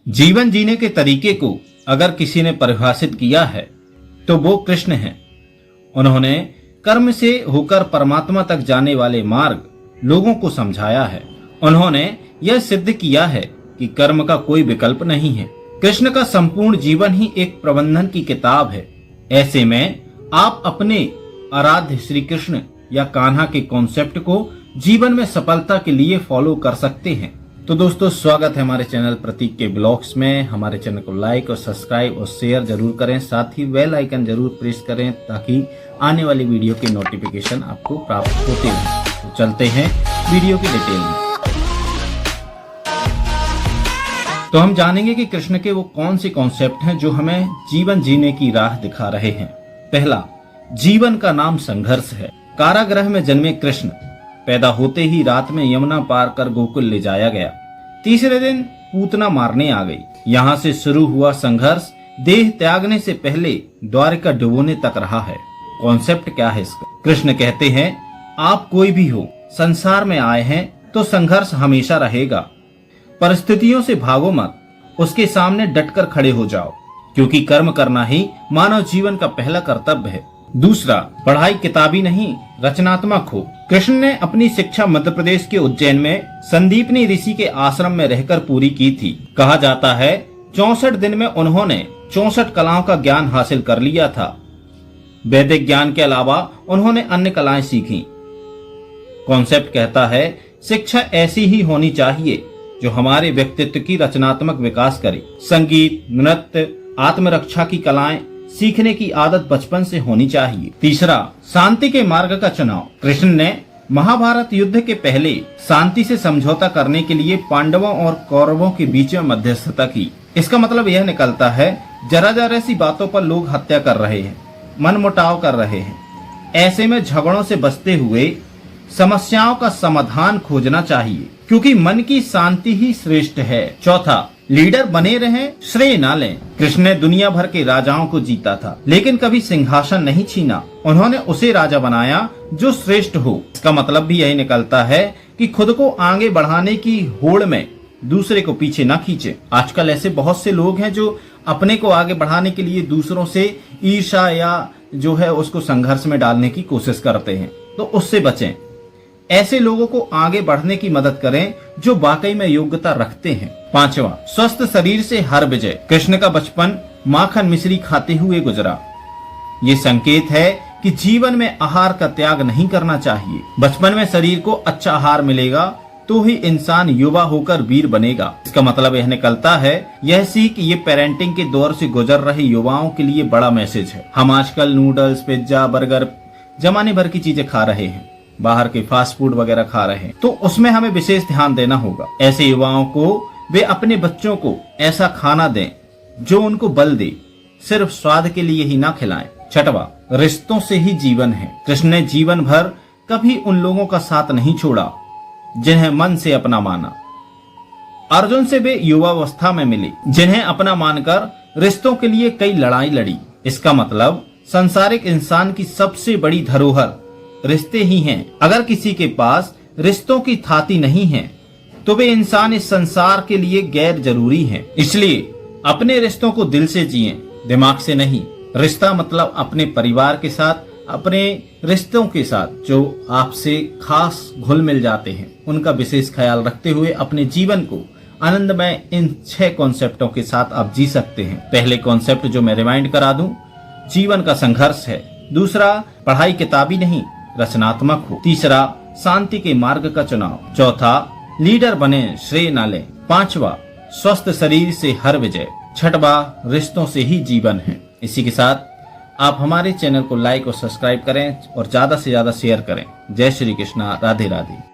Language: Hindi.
जीवन जीने के तरीके को अगर किसी ने परिभाषित किया है तो वो कृष्ण हैं। उन्होंने कर्म से होकर परमात्मा तक जाने वाले मार्ग लोगों को समझाया है। उन्होंने यह सिद्ध किया है कि कर्म का कोई विकल्प नहीं है। कृष्ण का संपूर्ण जीवन ही एक प्रबंधन की किताब है। ऐसे में आप अपने आराध्य श्री कृष्ण या कान्हा के कॉन्सेप्ट को जीवन में सफलता के लिए फॉलो कर सकते हैं। तो दोस्तों, स्वागत है हमारे चैनल प्रतीक के ब्लॉग्स में। हमारे चैनल को लाइक और सब्सक्राइब और शेयर जरूर करें, साथ ही बेल आइकन जरूर प्रेस करें ताकि आने वाली वीडियो की नोटिफिकेशन आपको प्राप्त होती रहे। तो चलते हैं वीडियो की डिटेल में। तो हम जानेंगे कि कृष्ण के वो कौन से कॉन्सेप्ट हैं जो हमें जीवन जीने की राह दिखा रहे हैं। पहला, जीवन का नाम संघर्ष है। कारागृह में जन्मे कृष्ण पैदा होते ही रात में यमुना पार कर गोकुल ले जाया गया। तीसरे दिन पूतना मारने आ गई। यहाँ से शुरू हुआ संघर्ष देह त्यागने से पहले द्वारिका डुबोने तक रहा है। कॉन्सेप्ट क्या है इसका? कृष्ण कहते हैं, आप कोई भी हो, संसार में आए हैं तो संघर्ष हमेशा रहेगा। परिस्थितियों से भागो मत, उसके सामने डटकर खड़े हो जाओ, क्योंकि कर्म करना ही मानव जीवन का पहला कर्तव्य है। दूसरा, पढ़ाई किताबी नहीं, रचनात्मक हो। कृष्ण ने अपनी शिक्षा मध्य प्रदेश के उज्जैन में संदीपनी ऋषि के आश्रम में रहकर पूरी की थी। कहा जाता है 64 दिन में उन्होंने 64 कलाओं का ज्ञान हासिल कर लिया था। वैदिक ज्ञान के अलावा उन्होंने अन्य कलाएं सीखी। कॉन्सेप्ट कहता है, शिक्षा ऐसी ही होनी चाहिए जो हमारे व्यक्तित्व की रचनात्मक विकास करे। संगीत, नृत्य, आत्मरक्षा की कलाएं सीखने की आदत बचपन से होनी चाहिए। तीसरा, शांति के मार्ग का चुनाव। कृष्ण ने महाभारत युद्ध के पहले शांति से समझौता करने के लिए पांडवों और कौरवों के बीच में मध्यस्थता की। इसका मतलब यह निकलता है, जरा जरा सी बातों पर लोग हत्या कर रहे हैं, मनमुटाव कर रहे हैं। ऐसे में झगड़ों से बचते हुए समस्याओं का समाधान खोजना चाहिए, क्योंकि मन की शांति ही श्रेष्ठ है। चौथा, लीडर बने रहें, श्रेय ना लें। कृष्ण ने दुनिया भर के राजाओं को जीता था, लेकिन कभी सिंहासन नहीं छीना। उन्होंने उसे राजा बनाया जो श्रेष्ठ हो। इसका मतलब भी यही निकलता है कि खुद को आगे बढ़ाने की होड़ में दूसरे को पीछे ना खींचे। आजकल ऐसे बहुत से लोग हैं जो अपने को आगे बढ़ाने के लिए दूसरों से ईर्ष्या या जो है उसको संघर्ष में डालने की कोशिश करते हैं, तो उससे बचें। ऐसे लोगों को आगे बढ़ने की मदद करें जो वाकई में योग्यता रखते हैं। पांचवा, स्वस्थ शरीर से हर विजय। कृष्ण का बचपन माखन मिश्री खाते हुए गुजरा। ये संकेत है कि जीवन में आहार का त्याग नहीं करना चाहिए। बचपन में शरीर को अच्छा आहार मिलेगा तो ही इंसान युवा होकर वीर बनेगा। इसका मतलब यह निकलता है, यह सीख ये पेरेंटिंग के दौर से गुजर रहे युवाओं के लिए बड़ा मैसेज है। हम आजकल नूडल्स, पिज्जा, बर्गर, जमाने भर की चीजें खा रहे हैं, बाहर के फास्ट फूड वगैरह खा रहे हैं, तो उसमें हमें विशेष ध्यान देना होगा। ऐसे युवाओं को वे अपने बच्चों को ऐसा खाना दें जो उनको बल दे, सिर्फ स्वाद के लिए ही ना खिलाएं। छठवा, रिश्तों से ही जीवन है। कृष्ण ने जीवन भर कभी उन लोगों का साथ नहीं छोड़ा जिन्हें मन से अपना माना। अर्जुन से वे युवावस्था में मिले, जिन्हें अपना मानकर रिश्तों के लिए कई लड़ाई लड़ी। इसका मतलब सांसारिक इंसान की सबसे बड़ी धरोहर रिश्ते ही हैं। अगर किसी के पास रिश्तों की थाती नहीं है तो वे इंसान इस संसार के लिए गैर जरूरी हैं। इसलिए अपने रिश्तों को दिल से जिएं, दिमाग से नहीं। रिश्ता मतलब अपने परिवार के साथ, अपने रिश्तों के साथ जो आपसे खास घुल मिल जाते हैं, उनका विशेष ख्याल रखते हुए अपने जीवन को आनंदमय इन 6 कॉन्सेप्टों के साथ आप जी सकते हैं। पहले कॉन्सेप्ट जो मैं रिमाइंड करा दूं, जीवन का संघर्ष है। दूसरा, पढ़ाई किताबी नहीं, रचनात्मक हो। तीसरा, शांति के मार्ग का चुनाव। चौथा, लीडर बने, श्रेय ना लें। पांचवा, स्वस्थ शरीर से हर विजय। छठवा, रिश्तों से ही जीवन है। इसी के साथ आप हमारे चैनल को लाइक और सब्सक्राइब करें और ज्यादा से ज्यादा शेयर करें। जय श्री कृष्णा, राधे राधे।